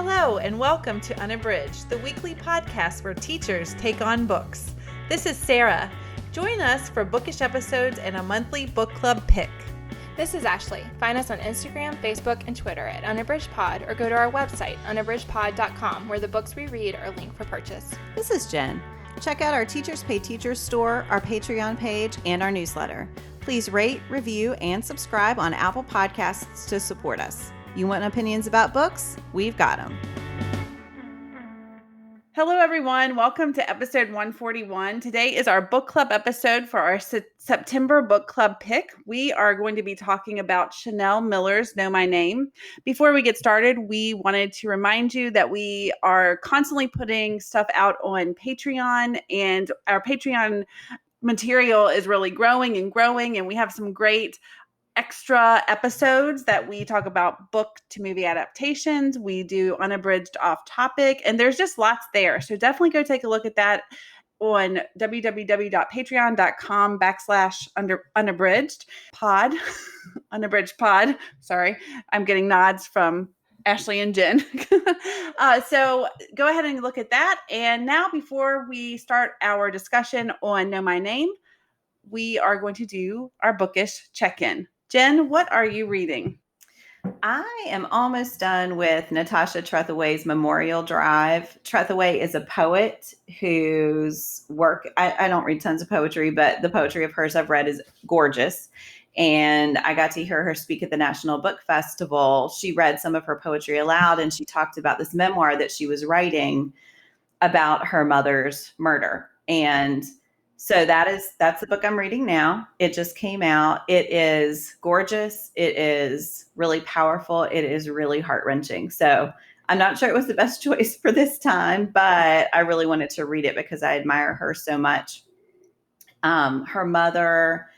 Hello and welcome to Unabridged, the weekly podcast where teachers take on books. This is Sara. Join us for bookish episodes and a monthly book club pick. This is Ashley. Find us on Instagram, Facebook, and Twitter at UnabridgedPod or go to our website, unabridgedpod.com, where the books we read are linked for purchase. This is Jen. Check out our Teachers Pay Teachers store, our Patreon page, and our newsletter. Please rate, review, and subscribe on Apple Podcasts to support us. You want opinions about books? We've got them. Hello, everyone. Welcome to episode 141. Today is our book club episode for our September book club pick. We are going to be talking about Chanel Miller's Know My Name. Before we get started, we wanted to remind you that we are constantly putting stuff out on Patreon, and our Patreon material is really growing, and we have some great extra episodes that we talk about book to movie adaptations. We do unabridged off topic, and there's just lots there. So definitely go take a look at that on www.patreon.com/unabridged pod. Unabridged pod. Sorry. I'm getting nods from Ashley and Jen. So go ahead and look at that. And now before we start our discussion on Know My Name, we are going to do our bookish check-in. Jen, what are you reading? I am almost done with Natasha Trethewey's Memorial Drive. Trethewey is a poet whose work, I don't read tons of poetry, but the poetry of hers I've read is gorgeous. And I got to hear her speak at the National Book Festival. She read some of her poetry aloud, and she talked about this memoir that she was writing about her mother's murder. And so that's the book I'm reading now. It just came out. It is gorgeous. It is really powerful. It is really heart-wrenching. So I'm not sure it was the best choice for this time, but I really wanted to read it because I admire her so much. Her mother,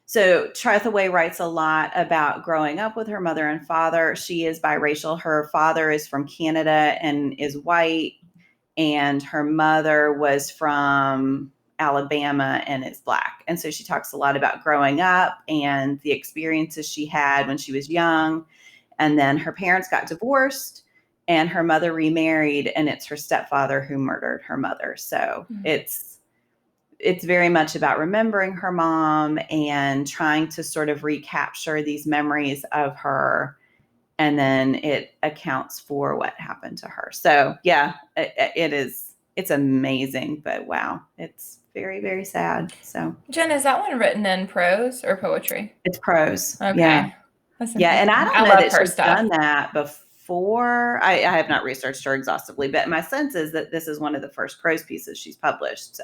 so Trethewey writes a lot about growing up with her mother and father. She is biracial. Her father is from Canada and is white, and her mother was from Alabama and is Black. And so she talks a lot about growing up and the experiences she had when she was young. And then her parents got divorced and her mother remarried, and it's her stepfather who murdered her mother. So it's very much about remembering her mom and trying to sort of recapture these memories of her. And then it accounts for what happened to her. So yeah, it's amazing, but wow, it's very, very sad. So, Jen, is that one written in prose or poetry? It's prose. Okay. Yeah. And I don't know that she's done that before. I have not researched her exhaustively, but my sense is that this is one of the first prose pieces she's published. So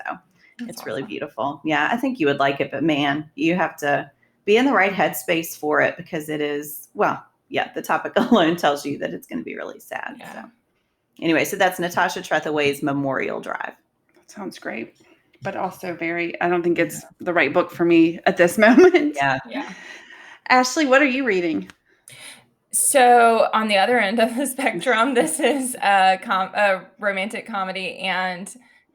it's awesome. Really beautiful. Yeah, I think you would like it, but man, you have to be in the right headspace for it because it is, the topic alone tells you that it's going to be really sad. Yeah. So anyway, so that's Natasha Trethewey's Memorial Drive. That sounds great, but also I don't think it's the right book for me at this moment. Yeah. Ashley, what are you reading? So on the other end of the spectrum, this is a romantic comedy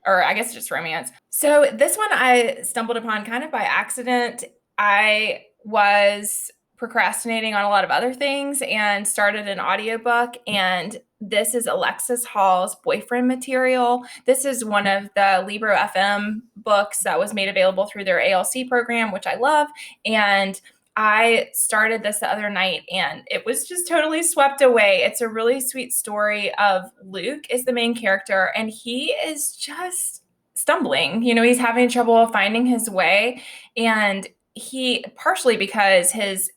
or I guess just romance. So this one I stumbled upon kind of by accident. I was procrastinating on a lot of other things and started an audiobook, and this is Alexis Hall's Boyfriend Material. This is one of the Libro FM books that was made available through their ALC program, which I love. And I started this the other night and it was just totally swept away. It's a really sweet story of Luke is the main character, and he is just stumbling. He's having trouble finding his way, and he partially because his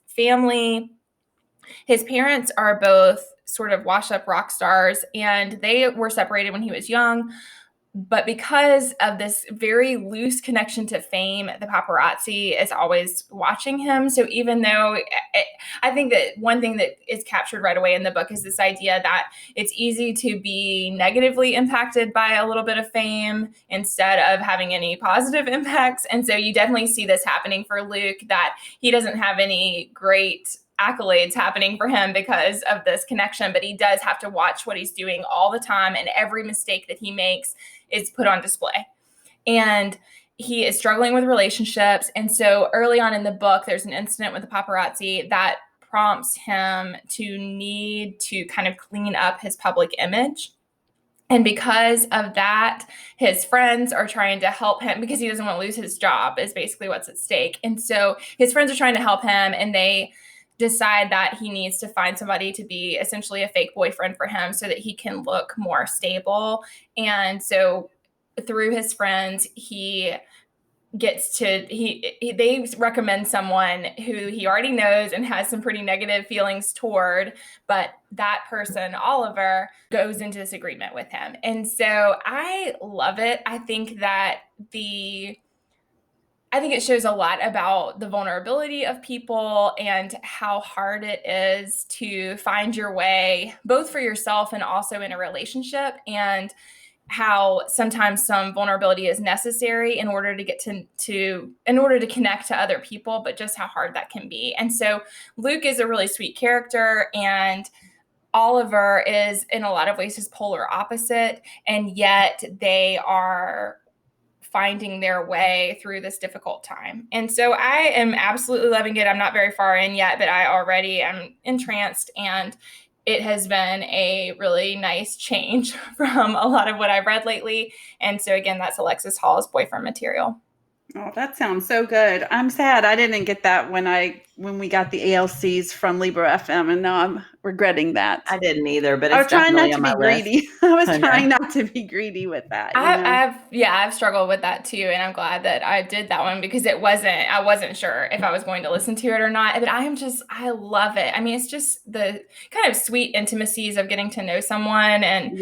parents are both sort of washed up rock stars, and they were separated when he was young. But because of this very loose connection to fame, the paparazzi is always watching him. So even though I think that one thing that is captured right away in the book is this idea that it's easy to be negatively impacted by a little bit of fame instead of having any positive impacts. And so you definitely see this happening for Luke, that he doesn't have any great accolades happening for him because of this connection, but he does have to watch what he's doing all the time, and every mistake that he makes is put on display. And he is struggling with relationships. And so early on in the book, there's an incident with the paparazzi that prompts him to need to kind of clean up his public image. And because of that, his friends are trying to help him because he doesn't want to lose his job is basically what's at stake. And so his friends are trying to help him, and they decide that he needs to find somebody to be essentially a fake boyfriend for him so that he can look more stable. And so through his friends, they recommend someone who he already knows and has some pretty negative feelings toward, but that person, Oliver, goes into this agreement with him. And so I love it. I think it shows a lot about the vulnerability of people and how hard it is to find your way, both for yourself and also in a relationship, and how sometimes some vulnerability is necessary in order to get in order to connect to other people, but just how hard that can be. And so Luke is a really sweet character, and Oliver is in a lot of ways his polar opposite, and yet they are finding their way through this difficult time. And so I am absolutely loving it. I'm not very far in yet, but I already am entranced, and it has been a really nice change from a lot of what I've read lately. And so again, that's Alexis Hall's boyfriend material. Oh, that sounds so good. I'm sad I didn't get that when we got the ALCs from Libro FM, and now I'm regretting that. I didn't either, but I was it's trying not definitely to on be my list. greedy. I was Okay. trying not to be greedy with that. I've struggled with that too, and I'm glad that I did that one because I wasn't sure if I was going to listen to it or not. But I love it. I mean, it's just the kind of sweet intimacies of getting to know someone, and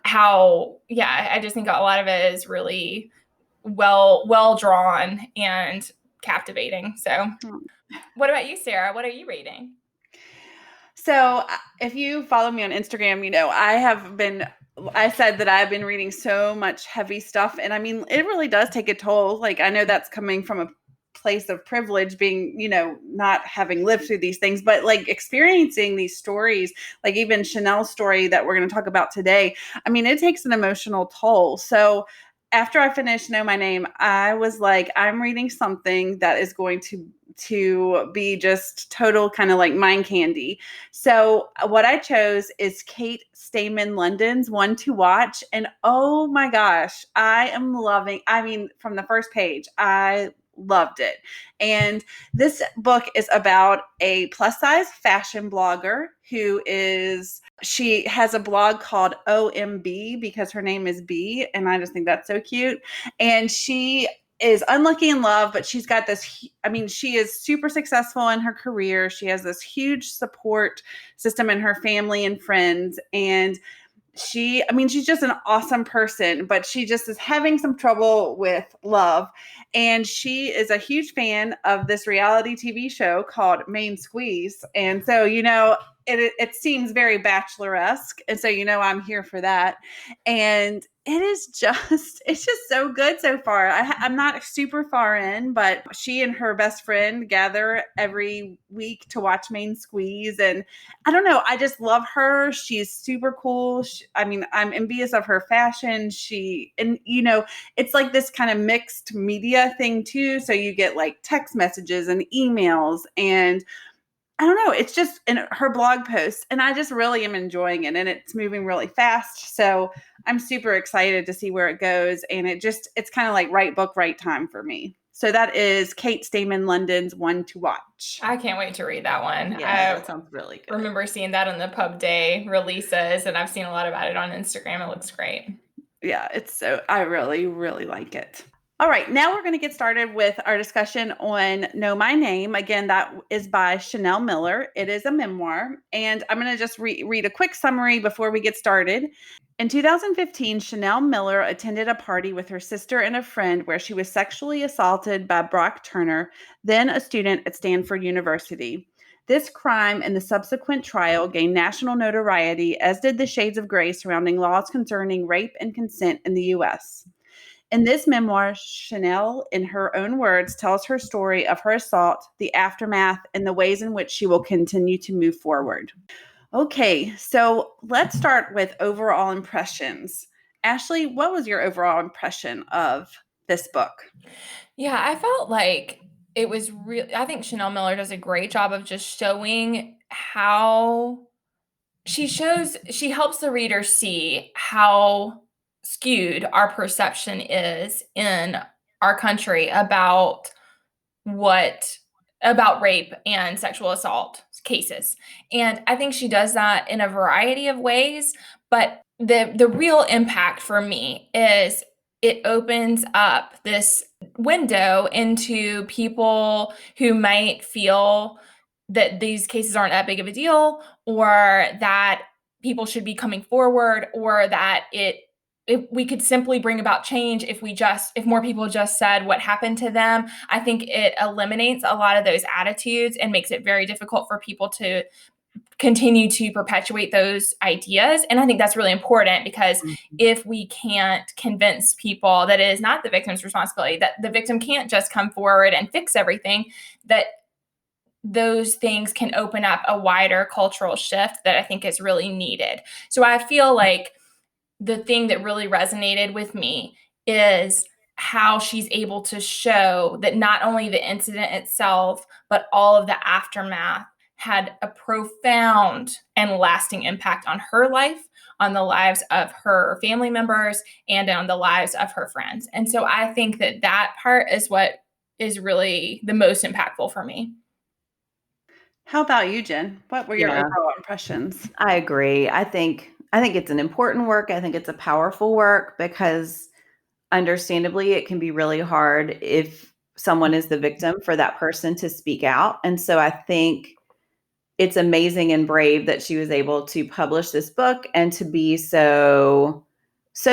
I just think a lot of it is really well drawn and captivating. So what about you, Sarah? What are you reading? So if you follow me on Instagram, I said that I've been reading so much heavy stuff, and I mean, it really does take a toll. Like, I know that's coming from a place of privilege, being, not having lived through these things, but like experiencing these stories, like even Chanel's story that we're going to talk about today. I mean, it takes an emotional toll. So after I finished Know My Name, I was like, I'm reading something that is going to be just total kind of like mind candy. So what I chose is Kate Stayman London's One to Watch. And oh my gosh, from the first page, I loved it. And this book is about a plus size fashion blogger she has a blog called OMB because her name is B, and I just think that's so cute. And she is unlucky in love, but she's got she is super successful in her career. She has this huge support system in her family and friends, and she's just an awesome person, but she just is having some trouble with love. And she is a huge fan of this reality TV show called Main Squeeze. And so, it seems very Bacheloresque. And so, I'm here for that. And it's just so good so far. I'm not super far in, but she and her best friend gather every week to watch Main Squeeze. And I don't know, I just love her. She's super cool. I'm envious of her fashion. It's like this kind of mixed media thing too. So you get like text messages and emails, and I don't know, it's just in her blog posts, and I just really am enjoying it, and it's moving really fast. So I'm super excited to see where it goes. And it's kind of like right book, right time for me. So that is Kate Stayman London's One to Watch. I can't wait to read that one. Yeah, that sounds really good. I remember seeing that on the Pub Day releases, and I've seen a lot about it on Instagram. It looks great. Yeah, I really, really like it. All right, now we're going to get started with our discussion on Know My Name. Again, that is by Chanel Miller. It is a memoir, and I'm going to just read a quick summary before we get started. In 2015, Chanel Miller attended a party with her sister and a friend where she was sexually assaulted by Brock Turner, then a student at Stanford University. This crime and the subsequent trial gained national notoriety, as did the shades of gray surrounding laws concerning rape and consent in the U.S. In this memoir, Chanel, in her own words, tells her story of her assault, the aftermath, and the ways in which she will continue to move forward. Okay, so let's start with overall impressions. Ashley, what was your overall impression of this book? Yeah, I felt like it was I think Chanel Miller does a great job of just showing how she helps the reader see how skewed our perception is in our country about rape and sexual assault cases. And I think she does that in a variety of ways, but the real impact for me is it opens up this window into people who might feel that these cases aren't that big of a deal, or that people should be coming forward, or that if we could simply bring about change if more people just said what happened to them. I think it eliminates a lot of those attitudes and makes it very difficult for people to continue to perpetuate those ideas. And I think that's really important, because if we can't convince people that it is not the victim's responsibility, that the victim can't just come forward and fix everything, that those things can open up a wider cultural shift that I think is really needed. So I feel like the thing that really resonated with me is how she's able to show that not only the incident itself, but all of the aftermath had a profound and lasting impact on her life, on the lives of her family members, and on the lives of her friends. And so I think that part is what is really the most impactful for me. How about you, Jen? What were your overall impressions? I agree. I think it's an important work. I think it's a powerful work, because understandably it can be really hard if someone is the victim for that person to speak out. And so I think it's amazing and brave that she was able to publish this book and to be so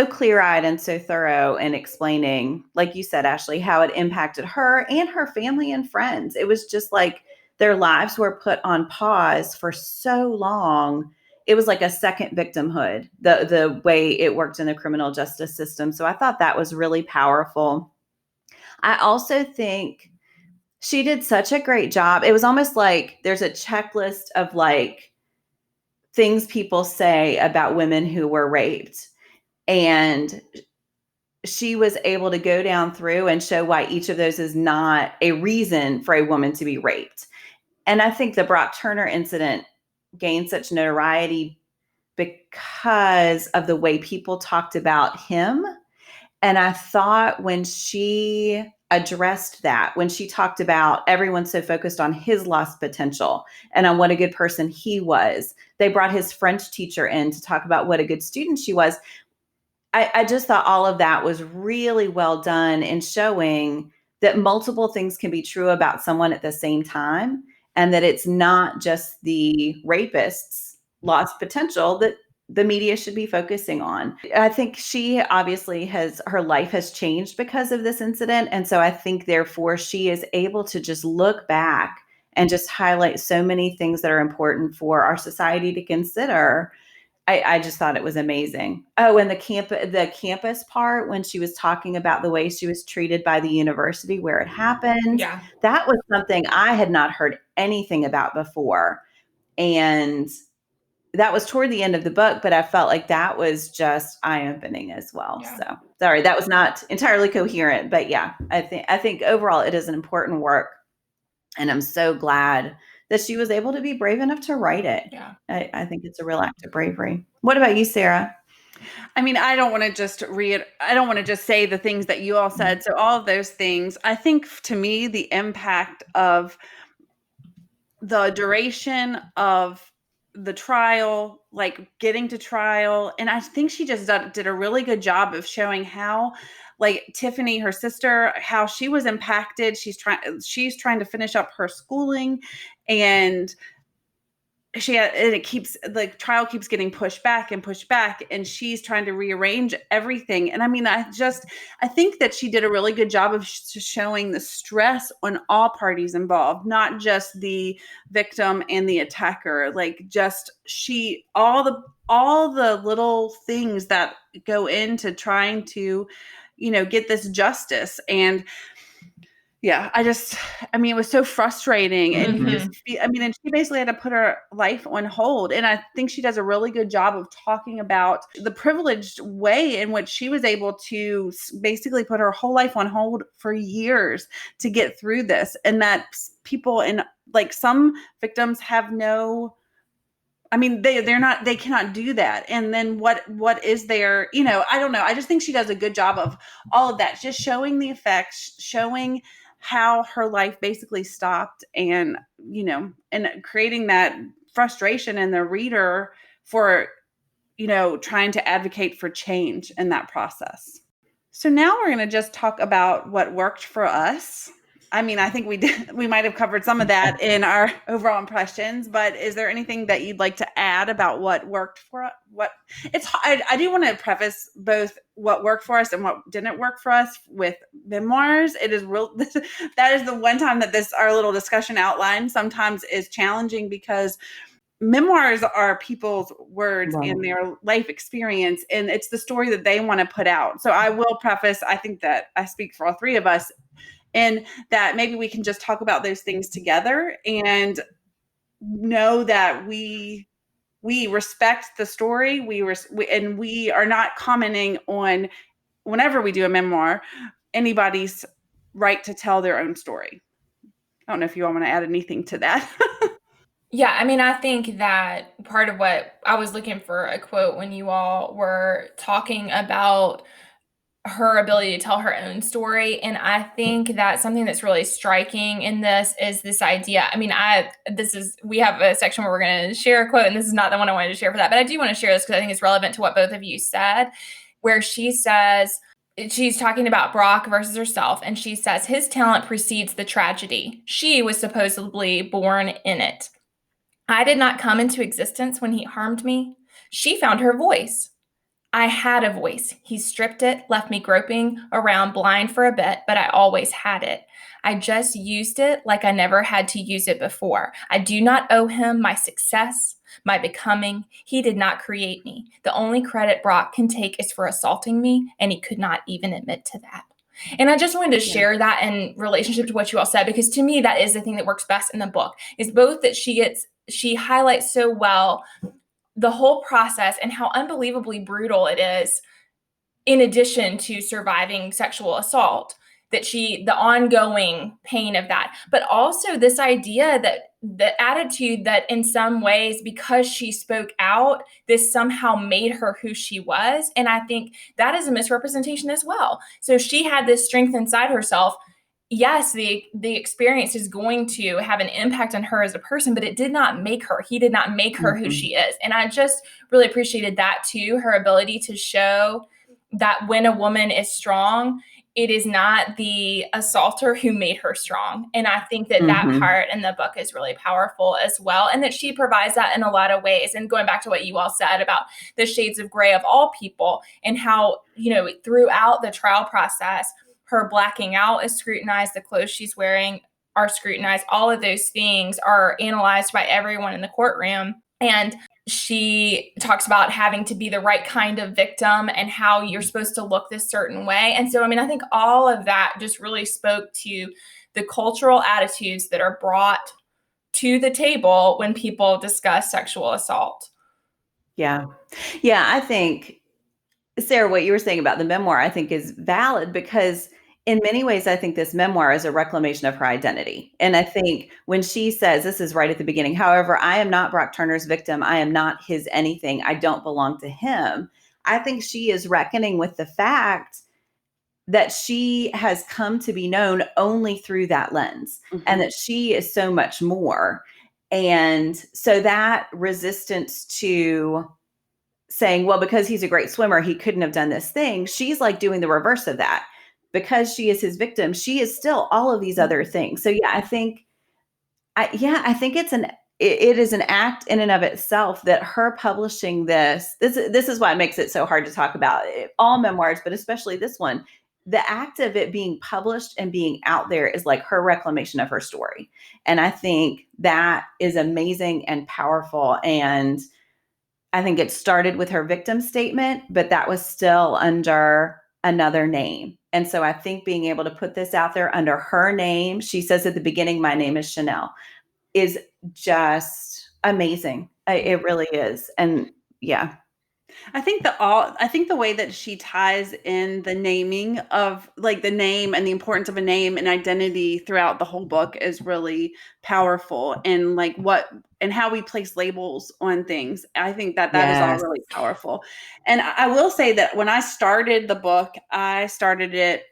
clear-eyed and so thorough in explaining, like you said, Ashley, how it impacted her and her family and friends. It was just like their lives were put on pause for so long. It was like a second victimhood, the way it worked in the criminal justice system. So I thought that was really powerful. I also think she did such a great job. It was almost like there's a checklist of like things people say about women who were raped. And she was able to go down through and show why each of those is not a reason for a woman to be raped. And I think the Brock Turner incident gained such notoriety because of the way people talked about him. And I thought when she addressed that, when she talked about everyone's so focused on his lost potential and on what a good person he was, they brought his French teacher in to talk about what a good student she was. I just thought all of that was really well done in showing that multiple things can be true about someone at the same time, and that it's not just the rapist's lost potential that the media should be focusing on. I think she obviously her life has changed because of this incident. And so I think therefore she is able to just look back and just highlight so many things that are important for our society to consider. I just thought it was amazing. Oh, and the campus part, when she was talking about the way she was treated by the university where it happened, that was something I had not heard anything about before. And that was toward the end of the book, but I felt like that was just eye-opening as well. Yeah. So sorry, that was not entirely coherent, but yeah, I think overall it is an important work. And I'm so glad that she was able to be brave enough to write it. Yeah. I think it's a real act of bravery. What about you, Sarah? I mean, I don't want to just say the things that you all said. So all of those things, I think to me, the impact of the duration of the trial, like getting to trial. And I think she just did a really good job of showing how, like Tiffany, her sister, how she was impacted. She's trying to finish up her schooling, and the trial keeps getting pushed back, and she's trying to rearrange everything. And I mean, I think that she did a really good job of showing the stress on all parties involved, not just the victim and the attacker, like just all the little things that go into trying to, get this justice. And Yeah, I mean, it was so frustrating. And you just, Mhm. I mean, and she basically had to put her life on hold. And I think she does a really good job of talking about the privileged way in which she was able to basically put her whole life on hold for years to get through this. And that people in, like, some victims have no, I mean, they cannot do that. And then what is there, I don't know. I just think she does a good job of all of that, just showing the effects, showing how her life basically stopped, and, and creating that frustration in the reader for, trying to advocate for change in that process. So now we're going to just talk about what worked for us. I mean, I think we might have covered some of that in our overall impressions, but is there anything that you'd like to add about what worked for what I do want to preface both what worked for us and what didn't work for us with memoirs. It is real. That is the one time that our little discussion outline sometimes is challenging, because memoirs are people's words Right. and their life experience, and it's the story that they want to put out. So I will preface, I think that I speak for all three of us, and that maybe we can just talk about those things together and know that we respect the story. And we are not commenting on, whenever we do a memoir, anybody's right to tell their own story. I don't know if you all want to add anything to that. Yeah, I mean, I think that part of what I was looking for a quote when you all were talking about her ability to tell her own story. And I think that something that's really striking in this is this idea. I mean, we have a section where we're going to share a quote, and this is not the one I wanted to share for that, but I do want to share this because I think it's relevant to what both of you said, where she says, she's talking about Brock versus herself, and she says, his talent precedes the tragedy. She was supposedly born in it. I did not come into existence when he harmed me. She found her voice. I had a voice. He stripped it, left me groping around blind for a bit, but I always had it. I just used it like I never had to use it before. I do not owe him my success, my becoming. He did not create me. The only credit Brock can take is for assaulting me, and he could not even admit to that. And I just wanted to share that in relationship to what you all said, because to me, that is the thing that works best in the book, is both that she highlights so well the whole process and how unbelievably brutal it is, in addition to surviving sexual assault, the ongoing pain of that, but also this idea that the attitude that in some ways, because she spoke out, this somehow made her who she was. And I think that is a misrepresentation as well. So she had this strength inside herself. Yes, the experience is going to have an impact on her as a person, but it did not make her. He did not make her who she is. And I just really appreciated that too, her ability to show that when a woman is strong, it is not the assaulter who made her strong. And I think that that part in the book is really powerful as well. And that she provides that in a lot of ways. And going back to what you all said about the shades of gray of all people, and how, throughout the trial process, her blacking out is scrutinized, the clothes she's wearing are scrutinized. All of those things are analyzed by everyone in the courtroom. And she talks about having to be the right kind of victim and how you're supposed to look this certain way. And so, I mean, I think all of that just really spoke to the cultural attitudes that are brought to the table when people discuss sexual assault. Yeah. Yeah. I think, Sarah, what you were saying about the memoir, I think is valid, because in many ways, I think this memoir is a reclamation of her identity. And I think when she says, this is right at the beginning, however, I am not Brock Turner's victim. I am not his anything. I don't belong to him. I think she is reckoning with the fact that she has come to be known only through that lens, and that she is so much more. And so that resistance to saying, well, because he's a great swimmer, he couldn't have done this thing. She's like doing the reverse of that. Because she is his victim, she is still all of these other things. So yeah, I think it is an act in and of itself that her publishing this is why it makes it so hard to talk about all memoirs, but especially this one. The act of it being published and being out there is like her reclamation of her story. And I think that is amazing and powerful. And I think it started with her victim statement, but that was still under another name. And so I think being able to put this out there under her name, she says at the beginning, my name is Chanel, is just amazing. It really is. And yeah. I think the way that she ties in the naming of like the name and the importance of a name and identity throughout the whole book is really powerful, and like what and how we place labels on things. I think that is all Yes. really powerful. And I will say that when I started the book, I started it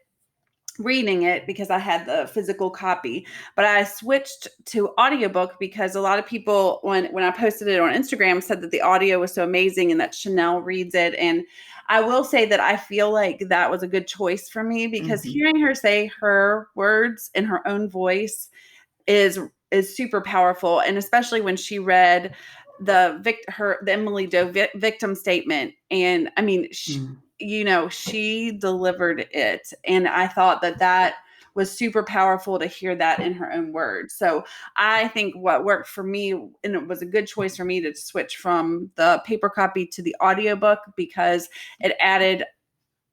reading it because I had the physical copy, but I switched to audiobook because a lot of people when I posted it on Instagram said that the audio was so amazing and that Chanel reads it. And I will say that I feel like that was a good choice for me because hearing her say her words in her own voice is super powerful, and especially when she read the Emily Doe victim statement. And I mean, she delivered it, and I thought that was super powerful to hear that in her own words. So I think what worked for me, and it was a good choice for me to switch from the paper copy to the audiobook, because it added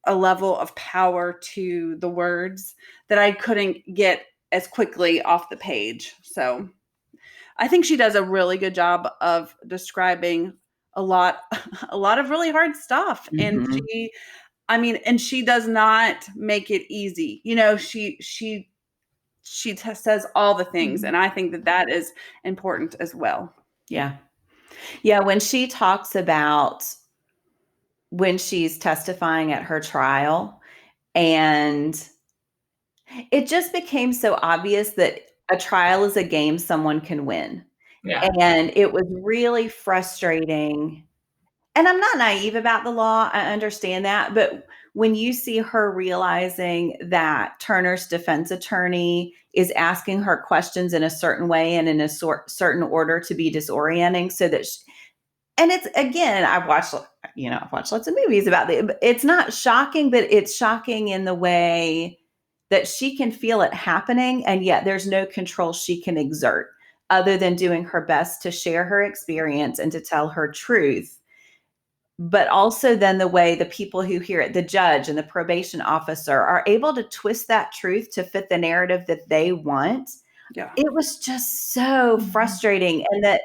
a level of power to the words that I couldn't get as quickly off the page. So I think she does a really good job of describing a lot of really hard stuff. And she does not make it easy. She says all the things, and I think that is important as well. Yeah. Yeah, when she talks about when she's testifying at her trial, and it just became so obvious that a trial is a game someone can win. Yeah. And it was really frustrating. And I'm not naive about the law. I understand that. But when you see her realizing that Turner's defense attorney is asking her questions in a certain way and in a certain order to be disorienting, so that and it's, again, I've watched lots of movies about it. It's not shocking, but it's shocking in the way that she can feel it happening, and yet there's no control she can exert other than doing her best to share her experience and to tell her truth. But also then the way the people who hear it, the judge and the probation officer, are able to twist that truth to fit the narrative that they want. Yeah. It was just so frustrating. And that,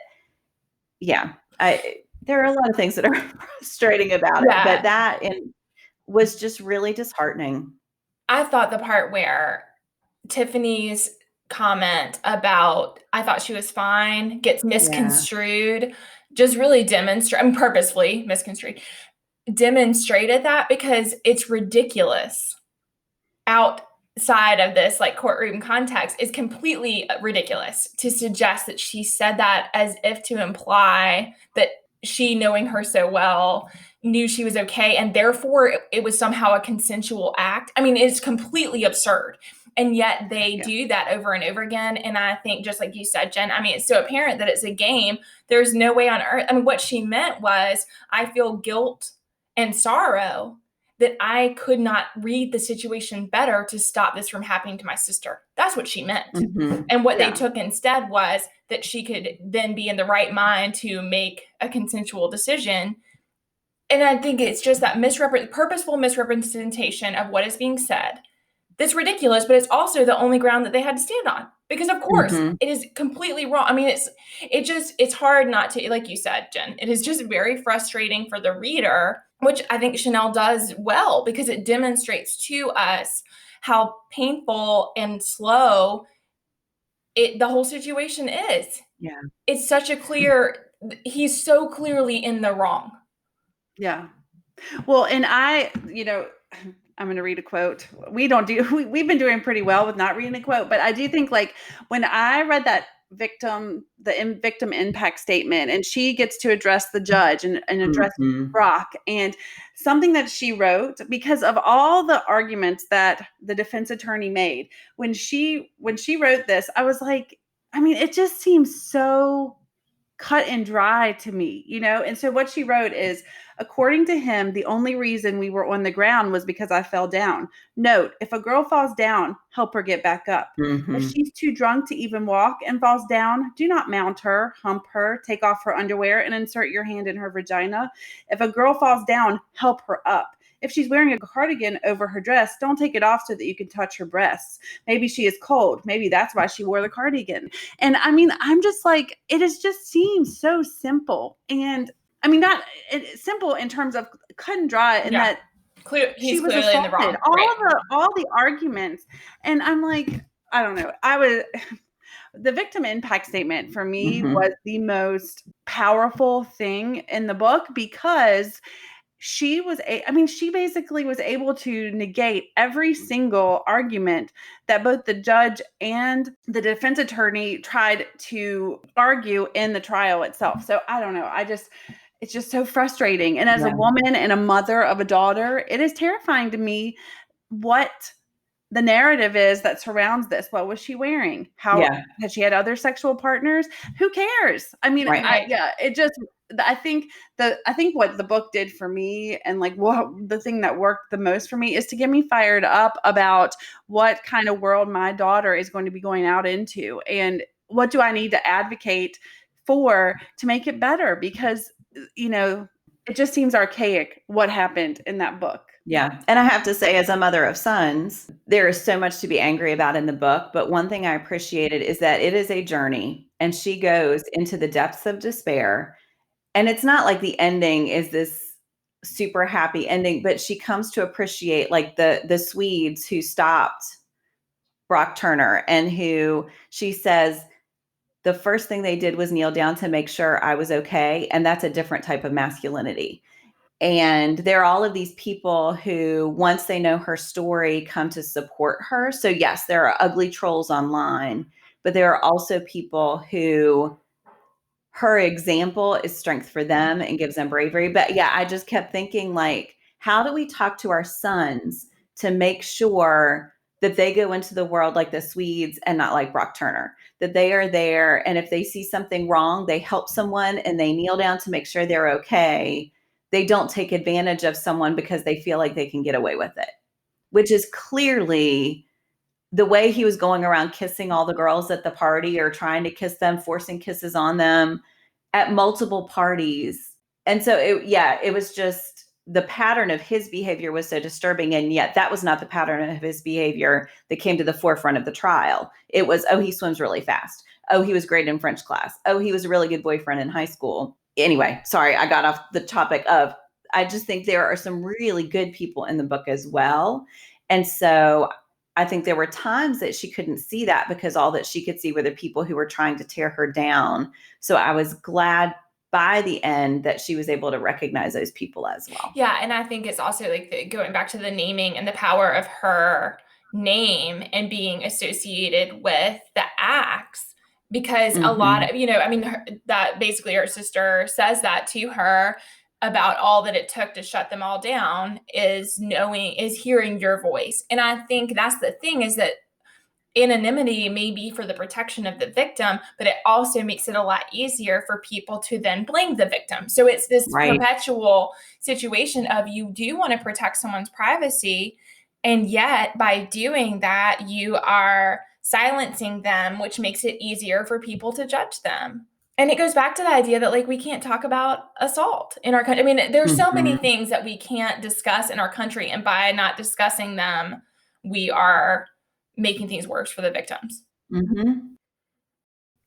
there are a lot of things that are frustrating about it, but that was just really disheartening. I thought the part where Tiffany's comment about I thought she was fine gets misconstrued, just really purposefully misconstrued, demonstrated that, because it's ridiculous outside of this like courtroom context. Is completely ridiculous to suggest that she said that as if to imply that she, knowing her so well, knew she was okay, and therefore it was somehow a consensual act. I mean, it's completely absurd. And yet they do that over and over again. And I think, just like you said, Jen, I mean, it's so apparent that it's a game. There's no way on earth. I mean, what she meant was, I feel guilt and sorrow that I could not read the situation better to stop this from happening to my sister. That's what she meant. And what they took instead was that she could then be in the right mind to make a consensual decision. And I think it's just that purposeful misrepresentation of what is being said that's ridiculous, but it's also the only ground that they had to stand on. Because of course it is completely wrong. I mean, it's hard not to, like you said, Jen, it is just very frustrating for the reader, which I think Chanel does well, because it demonstrates to us how painful and slow the whole situation is. Yeah. It's such he's so clearly in the wrong. Yeah. Well, and I'm going to read a quote. We've been doing pretty well with not reading a quote, but I do think, like, when I read that victim impact statement, and she gets to address the judge and address Brock, and something that she wrote, because of all the arguments that the defense attorney made, when she wrote this, I was like, I mean, it just seems so cut and dry to me, And so what she wrote is, according to him, the only reason we were on the ground was because I fell down. Note, if a girl falls down, help her get back up. If she's too drunk to even walk and falls down, do not mount her, hump her, take off her underwear, and insert your hand in her vagina. If a girl falls down, help her up. If she's wearing a cardigan over her dress, don't take it off so that you can touch her breasts. Maybe she is cold. Maybe that's why she wore the cardigan. And I mean, I'm just like, it is just seems so simple. And I mean, not simple in terms of cut and dry, and that He's she was clearly in the assaulted. wrong. All the arguments. And I'm like, I don't know. The victim impact statement for me was the most powerful thing in the book, because she basically was able to negate every single argument that both the judge and the defense attorney tried to argue in the trial itself. So I don't know. It's just so frustrating. And as a woman and a mother of a daughter, it is terrifying to me what the narrative is that surrounds this. What was she wearing? How had she had other sexual partners? Who cares? I mean, I think what the book did for me, and like what the thing that worked the most for me, is to get me fired up about what kind of world my daughter is going to be going out into, and what do I need to advocate for to make it better, because it just seems archaic what happened in that book. Yeah. And I have to say, as a mother of sons, there is so much to be angry about in the book. But one thing I appreciated is that it is a journey, and she goes into the depths of despair. And it's not like the ending is this super happy ending, but she comes to appreciate like the Swedes who stopped Brock Turner, and who she says the first thing they did was kneel down to make sure I was okay. And that's a different type of masculinity. And there are all of these people who, once they know her story, come to support her. So yes, there are ugly trolls online, but there are also people who her example is strength for them and gives them bravery. But yeah, I just kept thinking, like, how do we talk to our sons to make sure that they go into the world like the Swedes and not like Brock Turner, that they are there, and if they see something wrong, they help someone and they kneel down to make sure they're okay. They don't take advantage of someone because they feel like they can get away with it, which is clearly the way he was going around kissing all the girls at the party, or trying to kiss them, forcing kisses on them at multiple parties. And so it was just, the pattern of his behavior was so disturbing. And yet that was not the pattern of his behavior that came to the forefront of the trial. It was, oh, he swims really fast. Oh, he was great in French class. Oh, he was a really good boyfriend in high school. Anyway, sorry, I got off the topic of, I just think there are some really good people in the book as well. And so I think there were times that she couldn't see that, because all that she could see were the people who were trying to tear her down. So I was glad by the end that she was able to recognize those people as well. Yeah. And I think it's also like going back to the naming and the power of her name and being associated with the acts, because a lot of, that basically her sister says that to her about all that it took to shut them all down, is hearing your voice. And I think that's the thing, is that anonymity may be for the protection of the victim, but it also makes it a lot easier for people to then blame the victim. So it's this perpetual situation of, you do want to protect someone's privacy, and yet by doing that, you are silencing them, which makes it easier for people to judge them. And it goes back to the idea that, like, we can't talk about assault in our country. I mean, there's so many things that we can't discuss in our country, and by not discussing them, we are making things worse for the victims.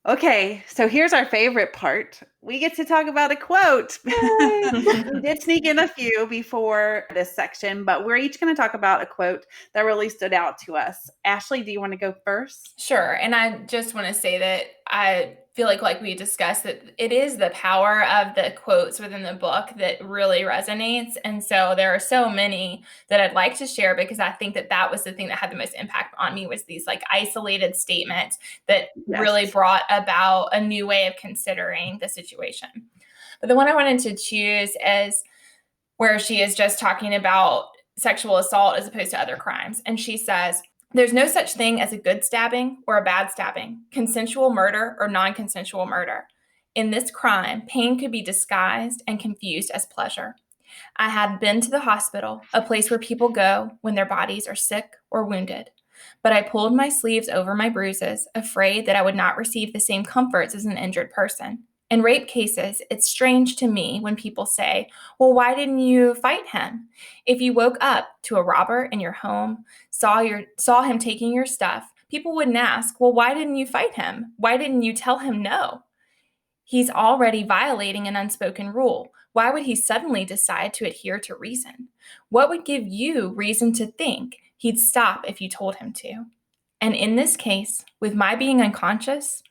Okay, so here's our favorite part. We get to talk about a quote. We did sneak in a few before this section, but we're each going to talk about a quote that really stood out to us. Ashley, do you want to go first? Sure. And I just want to say that I feel like we discussed, that it is the power of the quotes within the book that really resonates. And so there are so many that I'd like to share, because I think that was the thing that had the most impact on me, was these like isolated statements that really brought about a new way of considering the situation. But the one I wanted to choose is where she is just talking about sexual assault as opposed to other crimes. And she says, "There's no such thing as a good stabbing or a bad stabbing, consensual murder or non-consensual murder. In this crime, pain could be disguised and confused as pleasure. I had been to the hospital, a place where people go when their bodies are sick or wounded. But I pulled my sleeves over my bruises, afraid that I would not receive the same comforts as an injured person. In rape cases, it's strange to me when people say, well, why didn't you fight him? If you woke up to a robber in your home, saw him taking your stuff, people wouldn't ask, well, why didn't you fight him? Why didn't you tell him no? He's already violating an unspoken rule. Why would he suddenly decide to adhere to reason? What would give you reason to think he'd stop if you told him to? And in this case, with my being unconscious,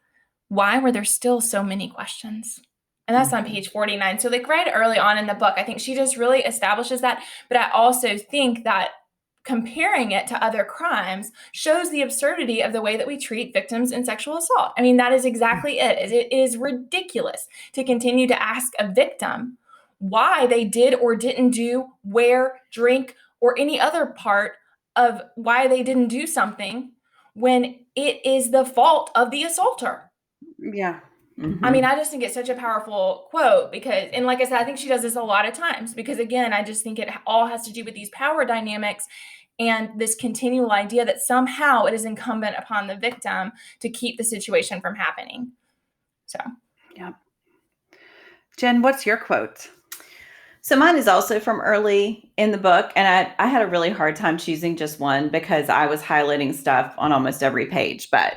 why were there still so many questions? And that's on page 49. So like right early on in the book, I think she just really establishes that. But I also think that comparing it to other crimes shows the absurdity of the way that we treat victims in sexual assault. I mean, that is exactly it. It is ridiculous to continue to ask a victim why they did or didn't do, wear, drink, or any other part of why they didn't do something when it is the fault of the assaulter. Yeah. Mm-hmm. I mean, I just think it's such a powerful quote because, and like I said, I think she does this a lot of times because again, I just think it all has to do with these power dynamics and this continual idea that somehow it is incumbent upon the victim to keep the situation from happening. So, yeah. Jen, what's your quote? So mine is also from early in the book, and I had a really hard time choosing just one because I was highlighting stuff on almost every page. But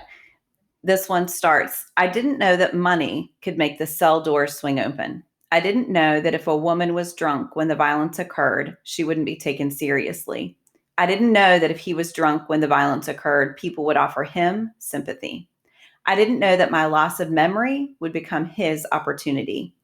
this one starts, I didn't know that money could make the cell doors swing open. I didn't know that if a woman was drunk when the violence occurred, she wouldn't be taken seriously. I didn't know that if he was drunk when the violence occurred, people would offer him sympathy. I didn't know that my loss of memory would become his opportunity.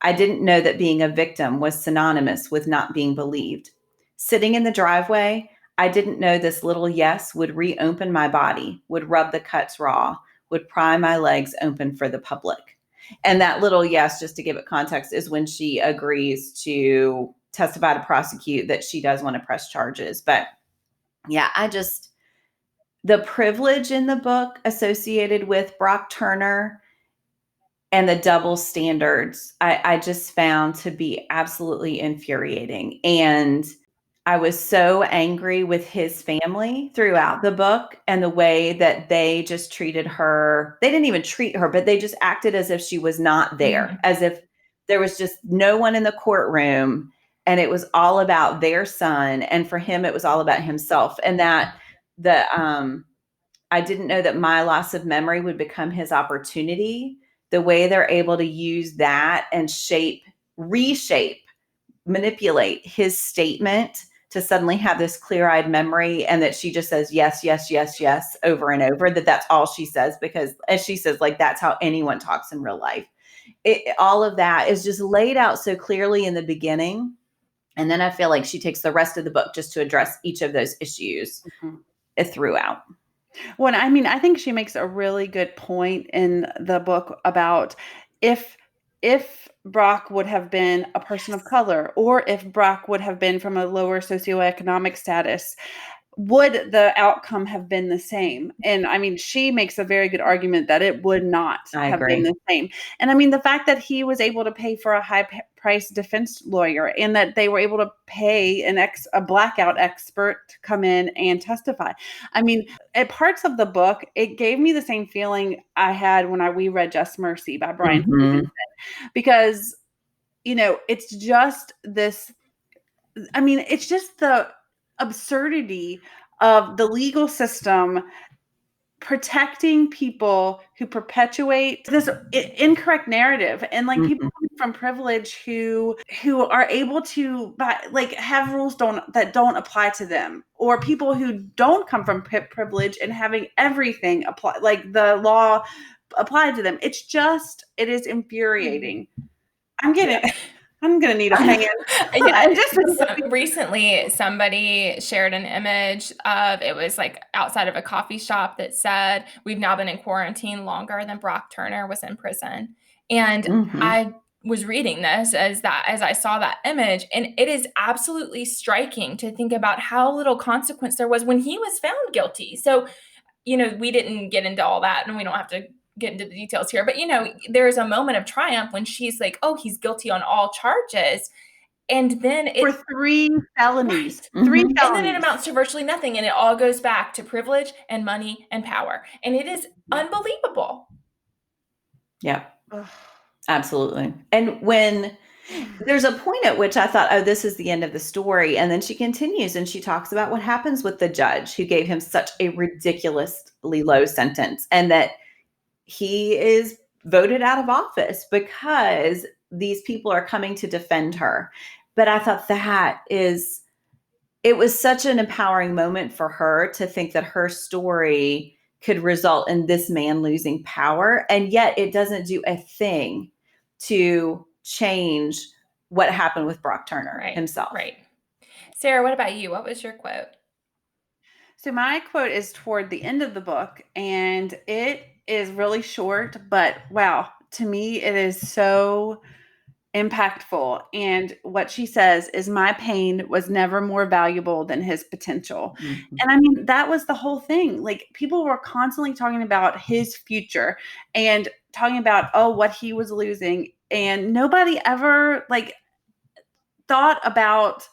I didn't know that being a victim was synonymous with not being believed. Sitting in the driveway, I didn't know this little yes would reopen my body, would rub the cuts raw, would pry my legs open for the public. And that little yes, just to give it context, is when she agrees to testify to prosecute that she does want to press charges. But yeah, the privilege in the book associated with Brock Turner and the double standards, I just found to be absolutely infuriating. And I was so angry with his family throughout the book and the way that they just treated her. They didn't even treat her, but they just acted as if she was not there, as if there was just no one in the courtroom and it was all about their son. And for him, it was all about himself. And that I didn't know that my loss of memory would become his opportunity. The way they're able to use that and reshape, manipulate his statement to suddenly have this clear-eyed memory, and that she just says yes, yes, yes, yes over and over, that's all she says, because as she says, like, that's how anyone talks in real life. All of that is just laid out so clearly in the beginning. And then I feel like she takes the rest of the book just to address each of those issues throughout. Well, I mean, I think she makes a really good point in the book about if Brock would have been a person of color, or if Brock would have been from a lower socioeconomic status, would the outcome have been the same? And I mean, she makes a very good argument that it would not have been the same. And I mean, the fact that he was able to pay for a high-priced defense lawyer, and that they were able to pay a blackout expert to come in and testify. I mean, at parts of the book, it gave me the same feeling I had when we read Just Mercy by Brian Stevenson, because, you know, it's just this, I mean, it's just the absurdity of the legal system protecting people who perpetuate this incorrect narrative, and like people from privilege who are able to have rules that don't apply to them, or people who don't come from privilege and having everything apply, like the law applied to them. It is infuriating. I'm gonna need a fan. Yeah, recently somebody shared an image of, it was like outside of a coffee shop that said, "We've now been in quarantine longer than Brock Turner was in prison." And I was reading this as I saw that image, and it is absolutely striking to think about how little consequence there was when he was found guilty. So, you know, we didn't get into all that, and we don't have to get into the details here, but you know, there's a moment of triumph when she's like, "Oh, he's guilty on all charges." And then for 3 felonies, right. 3 felonies. And then it amounts to virtually nothing. And it all goes back to privilege and money and power. And it is unbelievable. Yeah. Absolutely. And when there's a point at which I thought, oh, this is the end of the story. And then she continues and she talks about what happens with the judge who gave him such a ridiculously low sentence, and that he is voted out of office because these people are coming to defend her. But I thought it was such an empowering moment for her to think that her story could result in this man losing power. And yet it doesn't do a thing to change what happened with Brock Turner himself. Right. Sarah, what about you? What was your quote? So my quote is toward the end of the book, and it is really short, but wow, to me, it is so impactful. And what she says is, my pain was never more valuable than his potential. Mm-hmm. And I mean, that was the whole thing. Like, people were constantly talking about his future and talking about, oh, what he was losing. And nobody ever thought about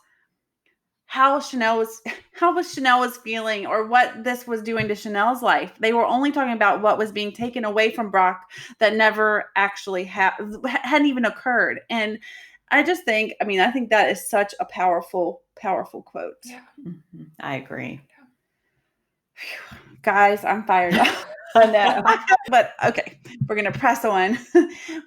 how Chanel was feeling, or what this was doing to Chanel's life. They were only talking about what was being taken away from Brock that never actually hadn't even occurred. And I just think, I think that is such a powerful, powerful quote. Yeah. Mm-hmm. I agree. Guys, I'm fired up. I know. But okay, we're going to press on.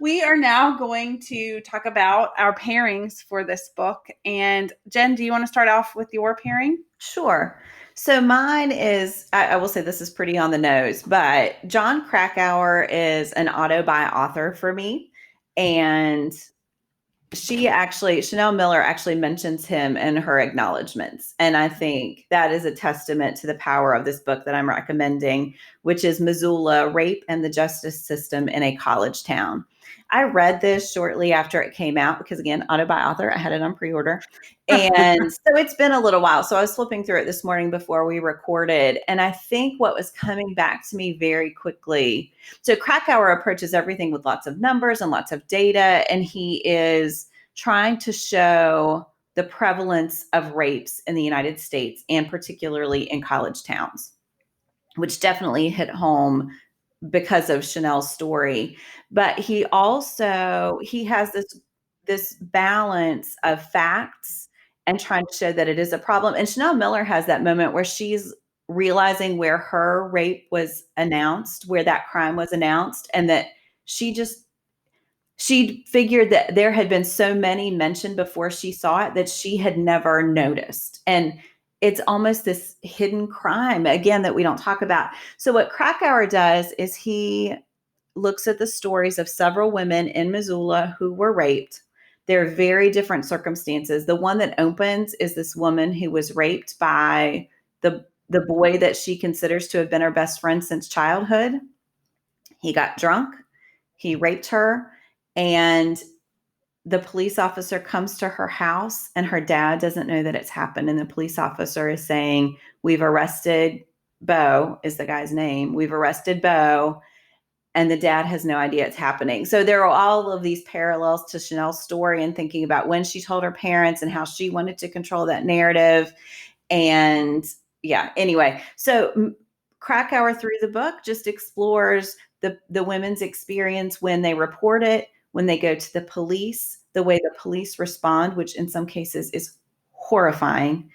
We are now going to talk about our pairings for this book. And Jen, do you want to start off with your pairing? Sure. So mine is, I will say this is pretty on the nose, but John Krakauer is an auto-buy author for me. And Chanel Miller actually mentions him in her acknowledgments. And I think that is a testament to the power of this book that I'm recommending, which is Missoula, Rape and the Justice System in a College Town. I read this shortly after it came out because, again, auto-buy author, I had it on pre-order. And so it's been a little while. So I was flipping through it this morning before we recorded. And I think what was coming back to me very quickly. So Krakauer approaches everything with lots of numbers and lots of data. And he is trying to show the prevalence of rapes in the United States, and particularly in college towns, which definitely hit home because of Chanel's story. But he has this balance of facts and trying to show that it is a problem. And Chanel Miller has that moment where she's realizing where her rape was announced, where that crime was announced, and that she figured that there had been so many mentioned before she saw it that she had never noticed. And it's almost this hidden crime, again, that we don't talk about. So what Krakauer does is he looks at the stories of several women in Missoula who were raped. They're very different circumstances. The one that opens is this woman who was raped by the boy that she considers to have been her best friend since childhood. He got drunk. He raped her. And the police officer comes to her house, and her dad doesn't know that it's happened. And the police officer is saying, we've arrested Bo, is the guy's name. We've arrested Bo. And the dad has no idea it's happening. So there are all of these parallels to Chanel's story, and thinking about when she told her parents and how she wanted to control that narrative. And yeah, anyway, so Krakauer through the book just explores the women's experience when they report it, when they go to the police, the way the police respond, which in some cases is horrifying,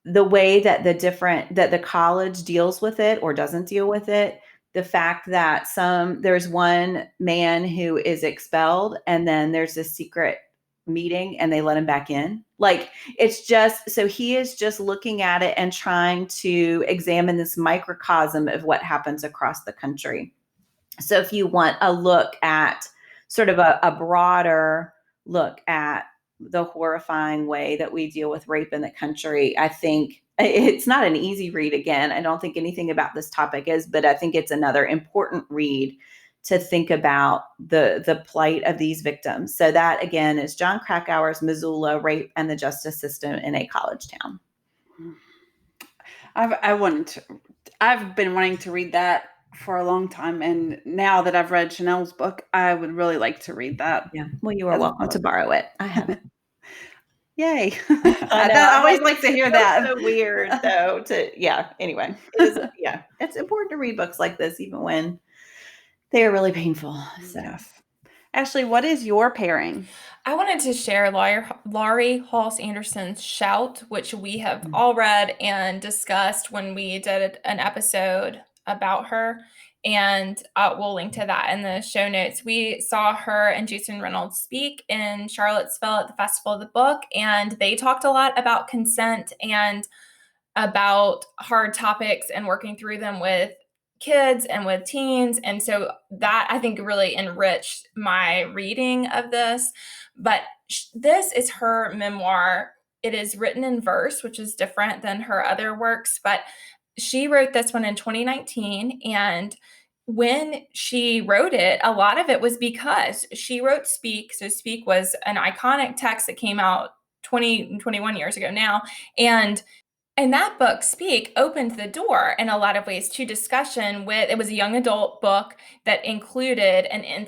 the way that the college deals with it or doesn't deal with it, the fact that there's one man who is expelled and then there's this secret meeting and they let him back in. It's just, so he is just looking at it and trying to examine this microcosm of what happens across the country. So if you want a look at sort of a broader look at the horrifying way that we deal with rape in the country, I think it's not an easy read. Again, I don't think anything about this topic is, but I think it's another important read to think about the plight of these victims. So that, again, is John Krakauer's Missoula, Rape and the Justice System in a College Town. I've been wanting to read that for a long time, and now that I've read Chanel's book, I would really like to read that. Yeah. Well, you are welcome to borrow it. I have it. Yay. I always like to hear that. So weird though anyway, it's important to read books like this even when they are really painful. So. Yes. Ashley, what is your pairing? I wanted to share Laurie Halse Anderson's Shout, which we have all read and discussed when we did an episode about her. And we'll link to that in the show notes. We saw her and Jason Reynolds speak in Charlottesville at the Festival of the Book, and they talked a lot about consent and about hard topics and working through them with kids and with teens. And so that I think really enriched my reading of this. But this is her memoir. It is written in verse, which is different than her other works, but she wrote this one in 2019. And when she wrote it, a lot of it was because she wrote Speak. So Speak was an iconic text that came out 21 years ago now. And that book, Speak, opened the door in a lot of ways to discussion with, it was a young adult book that included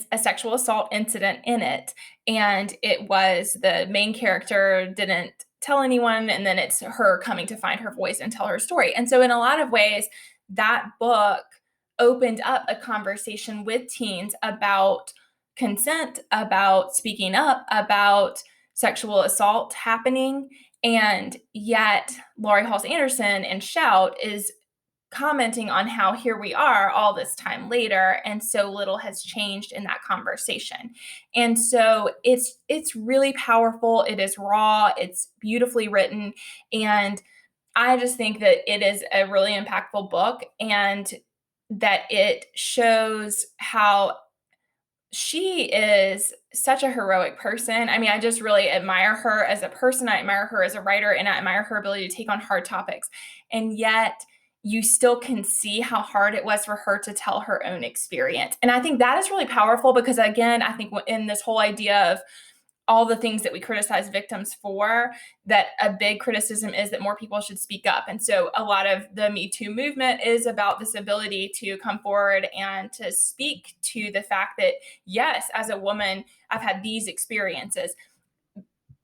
a sexual assault incident in it. And it was the main character didn't tell anyone, and then it's her coming to find her voice and tell her story. And so in a lot of ways, that book opened up a conversation with teens about consent, about speaking up, about sexual assault happening. And yet Laurie Halse Anderson in Shout is commenting on how here we are all this time later, and so little has changed in that conversation. And so it's really powerful. It is raw. It's beautifully written. And I just think that it is a really impactful book, and that it shows how she is such a heroic person. I mean, I just really admire her as a person. I admire her as a writer, and I admire her ability to take on hard topics. And yet you still can see how hard it was for her to tell her own experience. And I think that is really powerful because, again, I think in this whole idea of all the things that we criticize victims for, that a big criticism is that more people should speak up. And so a lot of the Me Too movement is about this ability to come forward and to speak to the fact that, yes, as a woman, I've had these experiences.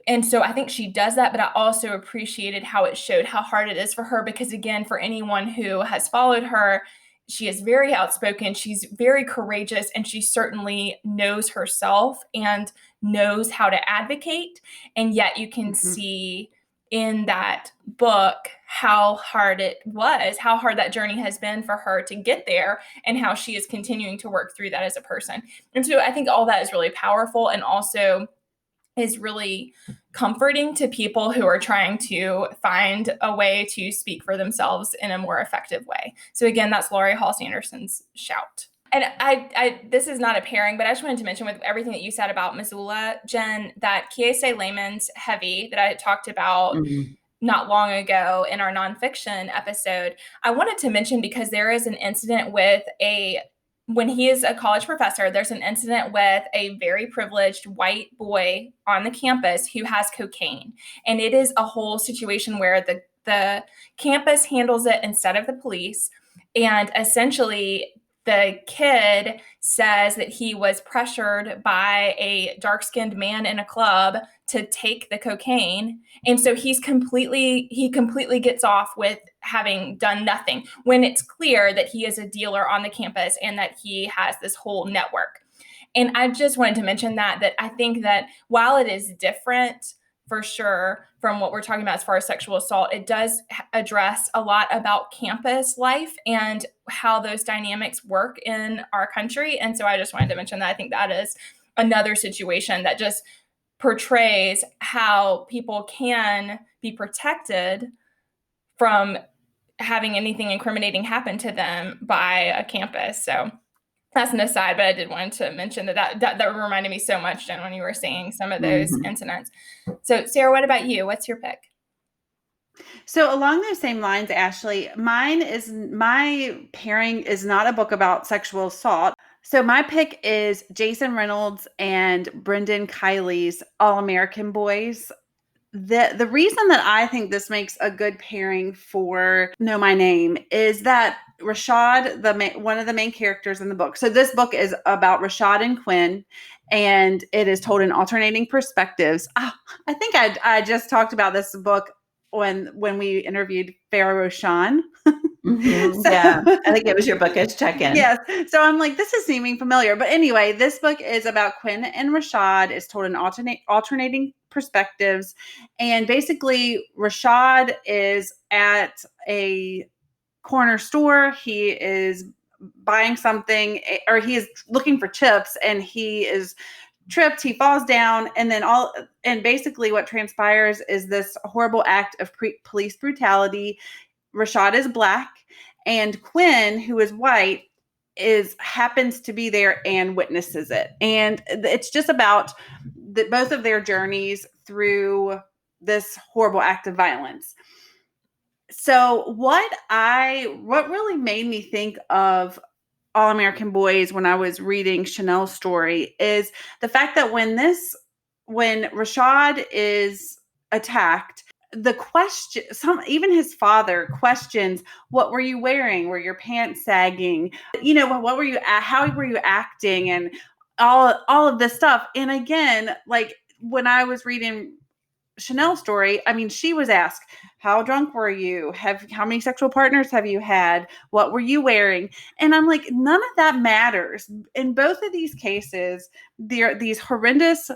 And so I think she does that, but I also appreciated how it showed how hard it is for her, because again, for anyone who has followed her, she is very outspoken, she's very courageous, and she certainly knows herself and knows how to advocate. And yet you can see in that book how hard it was, how hard that journey has been for her to get there, and how she is continuing to work through that as a person. And so I think all that is really powerful, and also is really comforting to people who are trying to find a way to speak for themselves in a more effective way. So again, that's Laurie Halse Anderson's Shout. And I this is not a pairing, but I just wanted to mention with everything that you said about Missoula, Jen, that Kiese Lehman's Heavy that I talked about not long ago in our nonfiction episode, I wanted to mention because there is an incident with when he is a college professor, there's an incident with a very privileged white boy on the campus who has cocaine. And it is a whole situation where the campus handles it instead of the police. And essentially, the kid says that he was pressured by a dark-skinned man in a club to take the cocaine. And so he completely gets off with having done nothing, when it's clear that he is a dealer on the campus and that he has this whole network. And I just wanted to mention that I think that while it is different for sure from what we're talking about as far as sexual assault, it does address a lot about campus life and how those dynamics work in our country. And so I just wanted to mention that I think that is another situation that just portrays how people can be protected from having anything incriminating happen to them by a campus. So that's an aside, but I did want to mention that reminded me so much, Jen, when you were saying some of those incidents. So Sarah, what about you? What's your pick? So along those same lines, Ashley, my pairing is not a book about sexual assault. So my pick is Jason Reynolds and Brendan Kiley's All-American Boys. The reason that I think this makes a good pairing for Know My Name is that Rashad, one of the main characters in the book. So this book is about Rashad and Quinn, and it is told in alternating perspectives. I think I just talked about this book when we interviewed Farah Roshan. Mhm. So- Yeah. I think it was your Bookish Check-in. Yes. So I'm like, this is seeming familiar. But anyway, this book is about Quinn and Rashad. It's told in alternating perspectives. And basically, Rashad is at a corner store. He is buying something, or he is looking for chips, and he is tripped. He falls down, and basically what transpires is this horrible act of police brutality. Rashad is black, and Quinn, who is white, happens to be there and witnesses it. And it's just about both of their journeys through this horrible act of violence. So what really made me think of All American Boys when I was reading Chanel's story is the fact that when Rashad is attacked, even his father questions, what were you wearing? Were your pants sagging? What were you, how were you acting? And all of this stuff. And again, like when I was reading Chanel's story, I mean, she was asked, how drunk were you? How many sexual partners have you had? What were you wearing? And I'm like, none of that matters. In both of these cases, these horrendous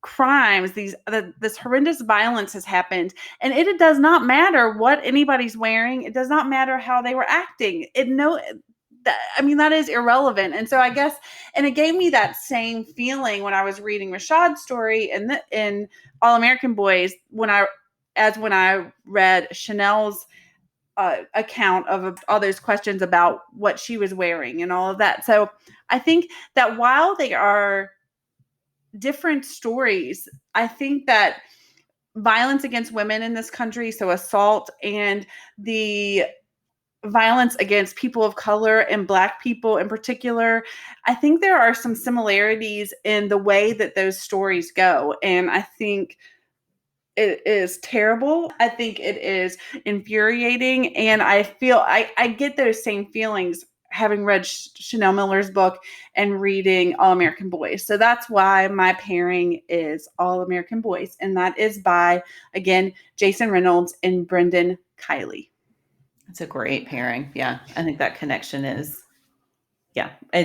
crimes, this horrendous violence has happened, and it does not matter what anybody's wearing. It does not matter how they were acting. That is irrelevant. And so I guess, and it gave me that same feeling when I was reading Rashad's story in All American Boys when I read Chanel's account of all those questions about what she was wearing and all of that. So I think that while they are different stories, I think that violence against women in this country, so assault and the violence against people of color and Black people in particular, I think there are some similarities in the way that those stories go. And I think it is terrible. I think it is infuriating. And I feel I get those same feelings having read Chanel Miller's book and reading All American Boys. So that's why my pairing is All American Boys. And that is by, again, Jason Reynolds and Brendan Kiley. It's a great pairing. Yeah. I think that connection it's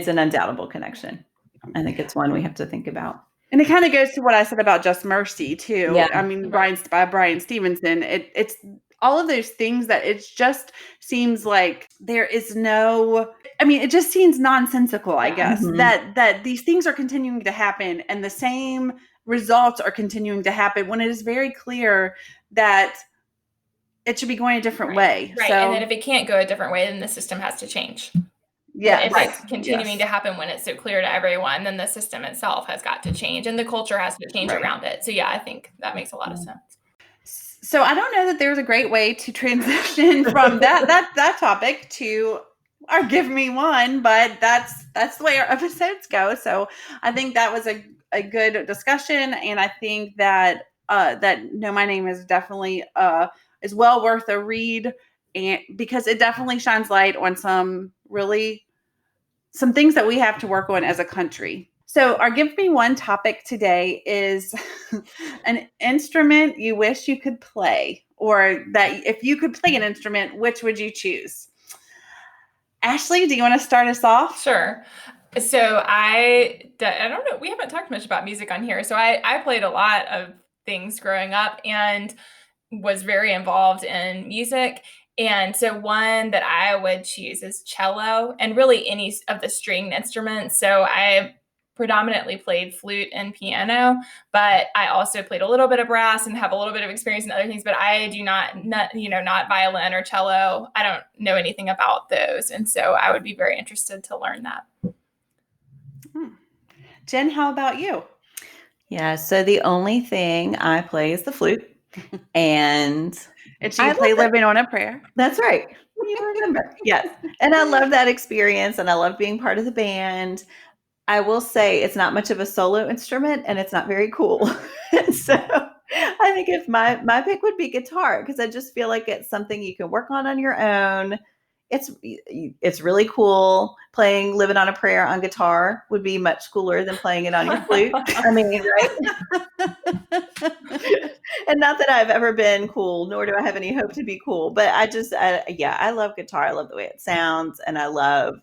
an undoubtable connection. I think it's one we have to think about. And it kind of goes to what I said about Just Mercy too. Yeah. I mean, by Brian Stevenson. It's all of those things that it just seems like there is no. I mean, it just seems nonsensical. I guess that these things are continuing to happen, and the same results are continuing to happen when it is very clear that it should be going a different way. Right. So, and then if it can't go a different way, then the system has to change. Yeah. If it's continuing to happen when it's so clear to everyone, then the system itself has got to change and the culture has to change around it. So yeah, I think that makes a lot of sense. So I don't know that there's a great way to transition from that topic to our Give Me One, but that's the way our episodes go. So I think that was a good discussion, and I think that that Know My Name is definitely is well worth a read, and because it definitely shines light on some things that we have to work on as a country. So our Give Me One topic today is an instrument you wish you could play, or that if you could play an instrument, which would you choose? Ashley, do you want to start us off? Sure. So I don't know. We haven't talked much about music on here. So I played a lot of things growing up and was very involved in music. And so one that I would choose is cello, and really any of the stringed instruments. So I predominantly played flute and piano, but I also played a little bit of brass and have a little bit of experience in other things, but I do not violin or cello. I don't know anything about those. And so I would be very interested to learn that. Jen, how about you? Yeah, so the only thing I play is the flute. And you play Living on a Prayer. That's right. You remember. Yes. And I love that experience, and I love being part of the band. I will say it's not much of a solo instrument, and it's not very cool. So I think if my pick would be guitar, because I just feel like it's something you can work on your own. it's really cool. Playing Living on a Prayer on guitar would be much cooler than playing it on your flute. I mean, right? And not that I've ever been cool, nor do I have any hope to be cool, but I love guitar. I love the way it sounds, and I love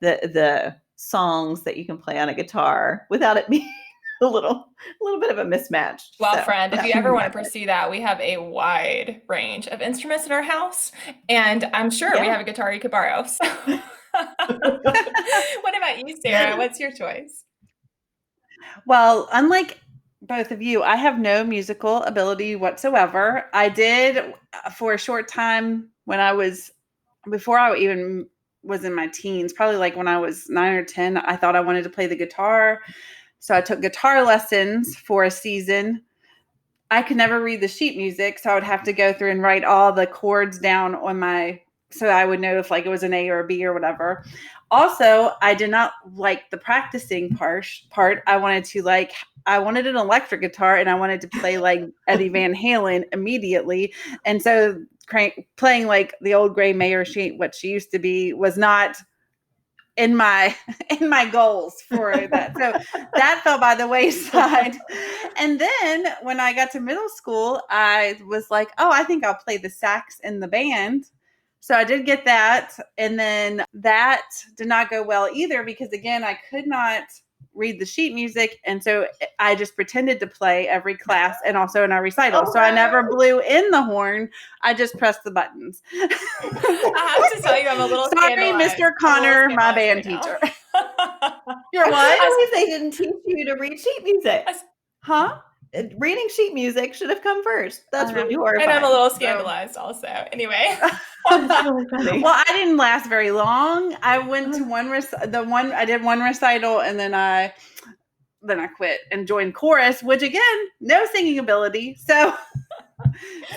the songs that you can play on a guitar without it being a little bit of a mismatch. Well, friend, if you ever want to pursue that, we have a wide range of instruments in our house, and I'm sure we have a guitar you could borrow. So. What about you, Sarah? What's your choice? Well, unlike both of you, I have no musical ability whatsoever. I did for a short time before I even was in my teens, probably like when I was 9 or 10, I thought I wanted to play the guitar. So I took guitar lessons for a season. I could never read the sheet music, so I would have to go through and write all the chords down so I would know if like it was an A or a B or whatever. Also, I did not like the practicing part. I wanted an electric guitar, and I wanted to play like Eddie Van Halen immediately. And so playing like the old gray Mayer sheet, what she used to be, was not in my goals for that. So that fell by the wayside. And then when I got to middle school, I was like, oh, I think I'll play the sax in the band. So I did get that. And then that did not go well either, because again, I could not read the sheet music. And so I just pretended to play every class and also in our recital. Oh, so I never blew in the horn. I just pressed the buttons. I have to tell you, I'm a little sorry, Mr. Connor, my band teacher. You're what? I believe they didn't teach you to read sheet music. Huh? Reading sheet music should have come first. That's really horrifying. And I'm a little scandalized also. Anyway. That's really funny. Well, I didn't last very long. I went to I did one recital, and then I quit and joined chorus, which again, no singing ability. So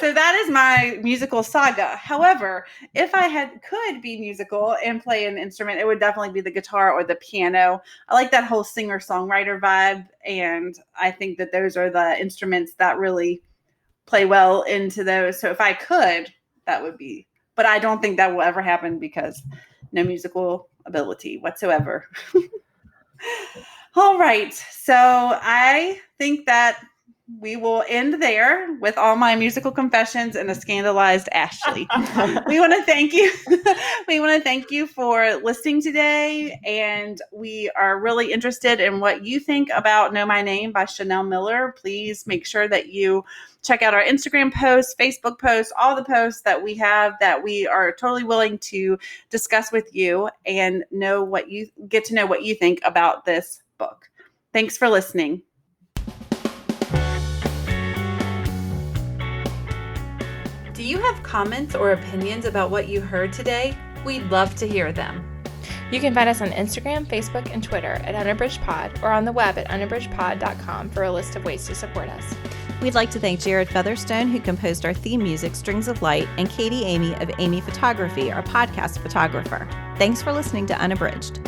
that is my musical saga. However, if I could be musical and play an instrument, it would definitely be the guitar or the piano. I like that whole singer-songwriter vibe, and I think that those are the instruments that really play well into those. So if I could, that would be, but I don't think that will ever happen because no musical ability whatsoever. All right. So I think that we will end there with all my musical confessions and a scandalized Ashley. We want to thank you. We want to thank you for listening today. And we are really interested in what you think about Know My Name by Chanel Miller. Please make sure that you check out our Instagram posts, Facebook posts, all the posts that we have that we are totally willing to discuss with you and get to know what you think about this book. Thanks for listening. Do you have comments or opinions about what you heard today? We'd love to hear them. You can find us on Instagram, Facebook, and Twitter at Unabridged Pod, or on the web at unabridgedpod.com for a list of ways to support us. We'd like to thank Jared Featherstone, who composed our theme music, Strings of Light, and Katie Amy of Amy Photography, our podcast photographer. Thanks for listening to Unabridged.